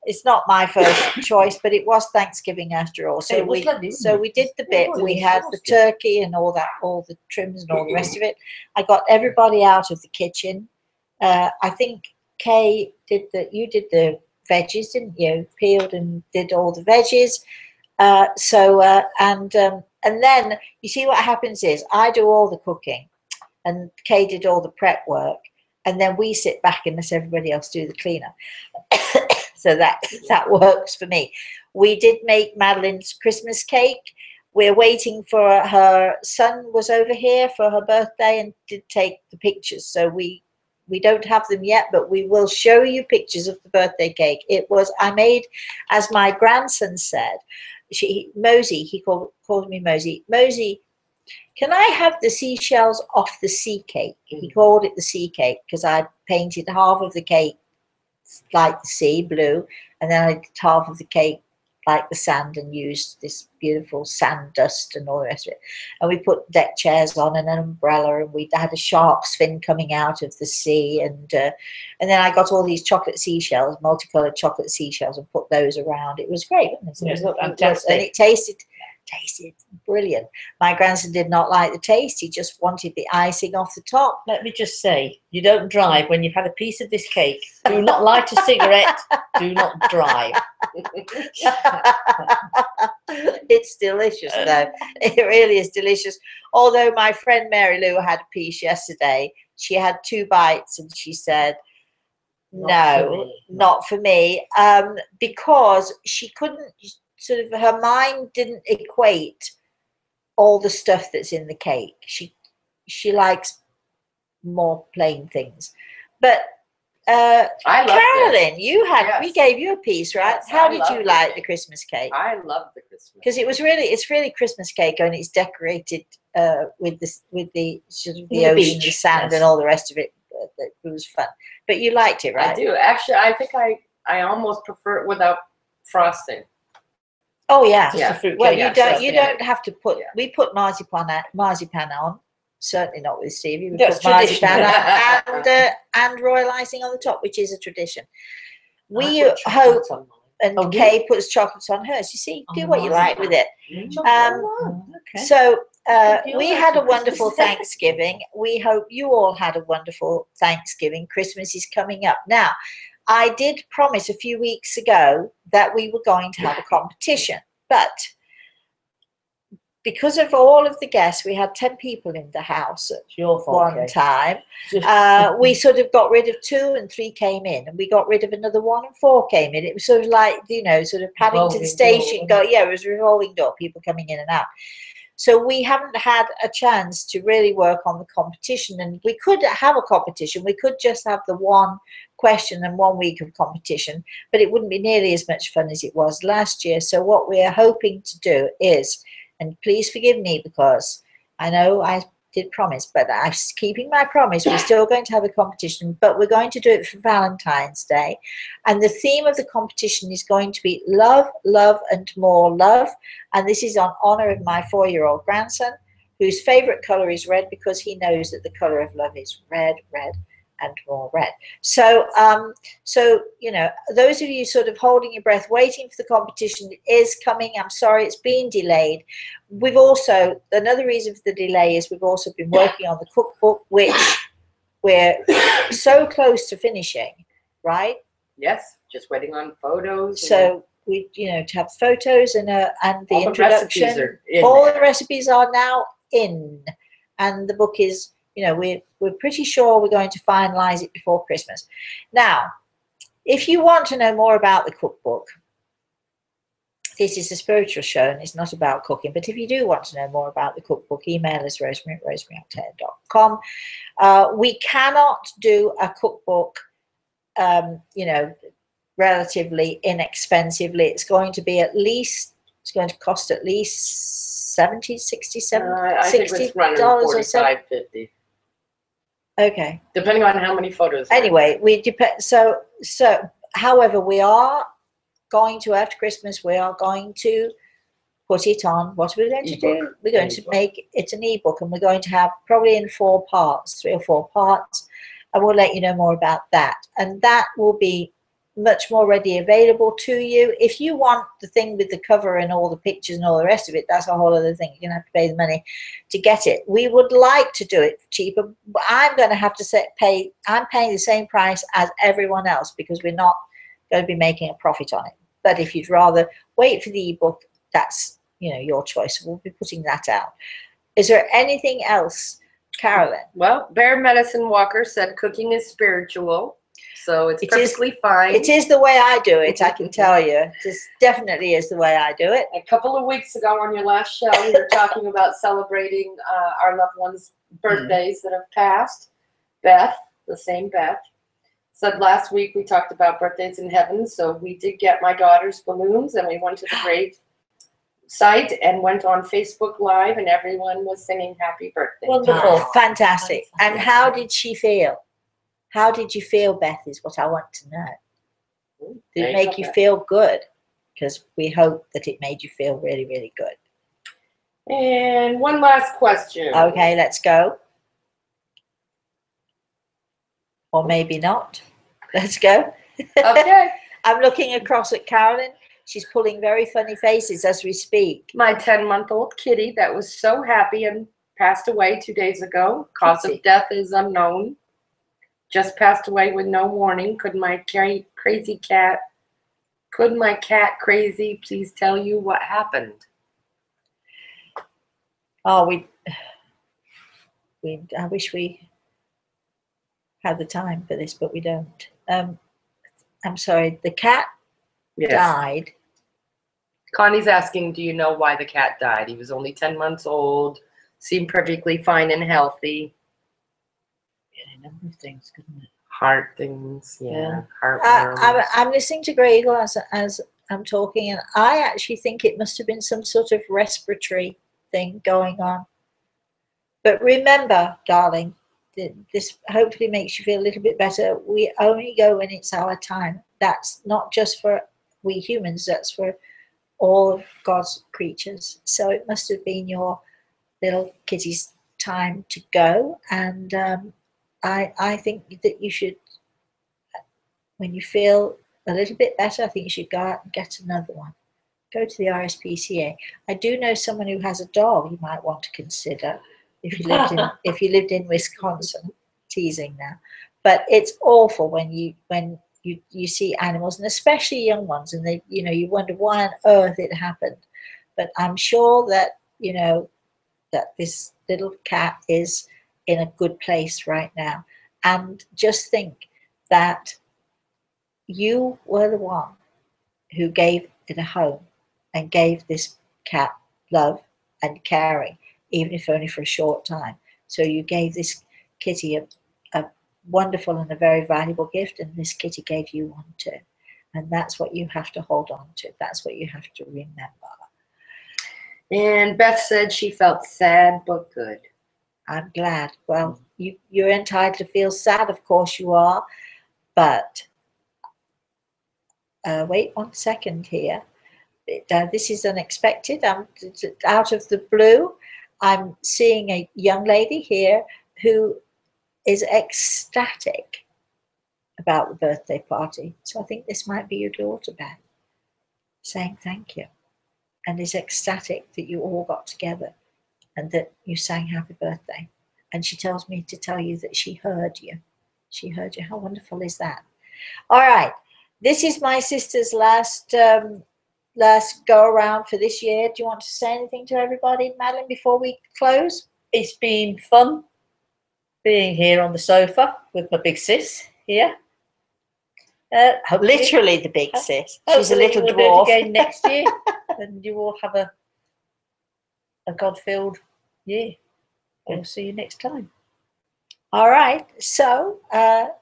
is not my first choice, but it was Thanksgiving after all. So we did the bit. We had the turkey and all the trims and all the rest of it. I got everybody out of the kitchen. I think Kay you did the veggies, didn't you? Peeled and did all the veggies. And then you see what happens is I do all the cooking, and Kay did all the prep work. And then we sit back and let everybody else do the cleanup. So that works for me. We did make Madeline's Christmas cake. We're waiting for her son was over here for her birthday and did take the pictures. So we we don't have them yet, but we will show you pictures of the birthday cake. It was, I made, as my grandson said, Mosey, he called me Mosey. Mosey, can I have the seashells off the sea cake? He called it the sea cake because I painted half of the cake like the sea, blue, and then I did half of the cake like the sand and used this beautiful sand dust and all the rest of it. And we put deck chairs on and an umbrella, and we had a shark's fin coming out of the sea, and then I got all these chocolate seashells, multicolored chocolate seashells, and put those around. It was great, wasn't it? It was fantastic. And it tasted brilliant. My grandson did not like the taste. He just wanted the icing off the top. Let me just say, you don't drive when you've had a piece of this cake. Do not light a cigarette. Do not drive. It's delicious, though. It really is delicious. Although my friend Mary Lou had a piece yesterday. She had 2 bites and she said, not for me, because she couldn't, sort of, her mind didn't equate all the stuff that's in the cake. She likes more plain things. But Carolyn, you had, yes, we gave you a piece, right? Yes, how did you like the Christmas cake? I love the Christmas because it's really Christmas cake, and it's decorated with the sort of the ocean, the sand, yes, and all the rest of it. It was fun. But you liked it, right? I do. Actually, I think I almost prefer it without frosting. Oh yeah, just a fruit cake. Well, you don't have to put. Yeah. We put marzipan on. Certainly not with Stevie. We put marzipan and royal icing on the top, which is a tradition. We hope, and Kay puts chocolates on hers. You see, do what you like with it. Okay. So we had a wonderful Thanksgiving. We hope you all had a wonderful Thanksgiving. Christmas is coming up now. I did promise a few weeks ago that we were going to have a competition, but because of all of the guests, we had 10 people in the house at one time. We sort of got rid of 2 and 3 came in, and we got rid of another 1 and 4 came in. It was sort of like, sort of Paddington Station. It was a revolving door, people coming in and out. So we haven't had a chance to really work on the competition, and we could have a competition. We could just have the 1 question and 1 week of competition, but it wouldn't be nearly as much fun as it was last year. So what we're hoping to do is, and please forgive me because I know I did promise, but I'm keeping my promise. We're still going to have a competition, but we're going to do it for Valentine's Day. And the theme of the competition is going to be love, love, and more love. And this is on honor of my 4-year-old grandson, whose favorite color is red because he knows that the color of love is red, red, and more red. So, those of you sort of holding your breath, waiting for the competition, it is coming. I'm sorry, it's been delayed. We've also, another reason for the delay is we've also been working on the cookbook, which we're so close to finishing, right? Yes, just waiting on photos. So we, to have photos and the introduction. All the recipes are now in, and the book is, we're pretty sure we're going to finalize it before Christmas. Now, if you want to know more about the cookbook, this is a spiritual show and it's not about cooking, but if you do want to know more about the cookbook, email us rosemary@rosemaryalte.com. We cannot do a cookbook, relatively inexpensively. It's going to cost at least $70, $67, I think it's running $45, $50. Okay. Depending on how many photos. Anyway, we depend. So, however, we are going to, after Christmas, we are going to put it on. What are we going to do? We're going to make it an ebook, and we're going to have probably in 4 parts, 3 or 4 parts, and we'll let you know more about that. And that will be much more ready available to you. If you want the thing with the cover and all the pictures and all the rest of it, that's a whole other thing. You're going to have to pay the money to get it. We would like to do it cheaper, but I'm going to have to I'm paying the same price as everyone else because we're not going to be making a profit on it. But if you'd rather wait for the ebook, that's your choice. We'll be putting that out. Is there anything else, Carolyn? Well, Bear Medicine Walker said cooking is spiritual. So it's perfectly fine. It is the way I do it, I can tell you. This definitely is the way I do it. A couple of weeks ago on your last show, we were talking about celebrating our loved ones' birthdays that have passed. Beth, the same Beth. Said last week we talked about birthdays in heaven, so we did get my daughter's balloons, and we went to the grave site and went on Facebook Live, and everyone was singing happy birthday. Wonderful. Fantastic. And how did she feel? How did you feel, Beth, is what I want to know. Did it make you feel good? Because we hope that it made you feel really, really good. And one last question. Okay, let's go. Or maybe not. Let's go. Okay. I'm looking across at Carolyn. She's pulling very funny faces as we speak. My 10-month-old kitty that was so happy and passed away 2 days ago. Cause of death is unknown. Just passed away with no warning. Could my cat crazy please tell you what happened? Oh, I wish we had the time for this, but we don't. I'm sorry, the cat died. Connie's asking, do you know why the cat died? He was only 10 months old, seemed perfectly fine and healthy. Yeah, a number of things, couldn't it? Heart things, yeah. I'm listening to Grey Eagle as I'm talking, and I actually think it must have been some sort of respiratory thing going on. But remember, darling, this hopefully makes you feel a little bit better. We only go when it's our time. That's not just for we humans, that's for all of God's creatures. So it must have been your little kitty's time to go. And I think that you should, when you feel a little bit better, I think you should go out and get another one. Go to the RSPCA. I do know someone who has a dog you might want to consider if you lived in Wisconsin. Teasing now, but it's awful when you see animals, and especially young ones, and they, you wonder why on earth it happened. But I'm sure that that this little cat is in a good place right now. And just think that you were the one who gave it a home and gave this cat love and caring, even if only for a short time. So you gave this kitty a wonderful and a very valuable gift, and this kitty gave you one too. And that's what you have to hold on to. That's what you have to remember. And Beth said she felt sad but good. I'm glad. Well, you're entitled to feel sad, of course you are, but wait 1 second here. This is unexpected. Out of the blue, I'm seeing a young lady here who is ecstatic about the birthday party. So I think this might be your daughter, Beth, saying thank you, and is ecstatic that you all got together and that you sang happy birthday. And she tells me to tell you that she heard you. She heard you. How wonderful is that? All right. This is my sister's last go around for this year. Do you want to say anything to everybody, Madeline, before we close? It's been fun being here on the sofa with my big sis here. Literally the big sis. She's a little we'll dwarf. do it again next year, and you all have a God-filled year. We'll see you next time. All right. So,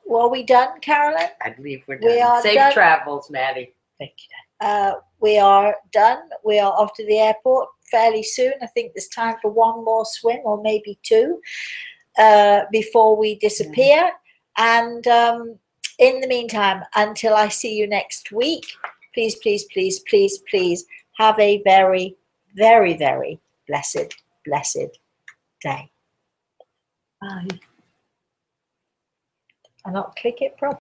were we done, Carolyn? I believe we're done. We are Safe done. travels, Maddie. Thank you. We are done. We are off to the airport fairly soon. I think there's time for one more swim, or maybe two, before we disappear. And in the meantime, until I see you next week, please, please, please, please, please have a very, very, very blessed day. Bye. I'll not click it properly.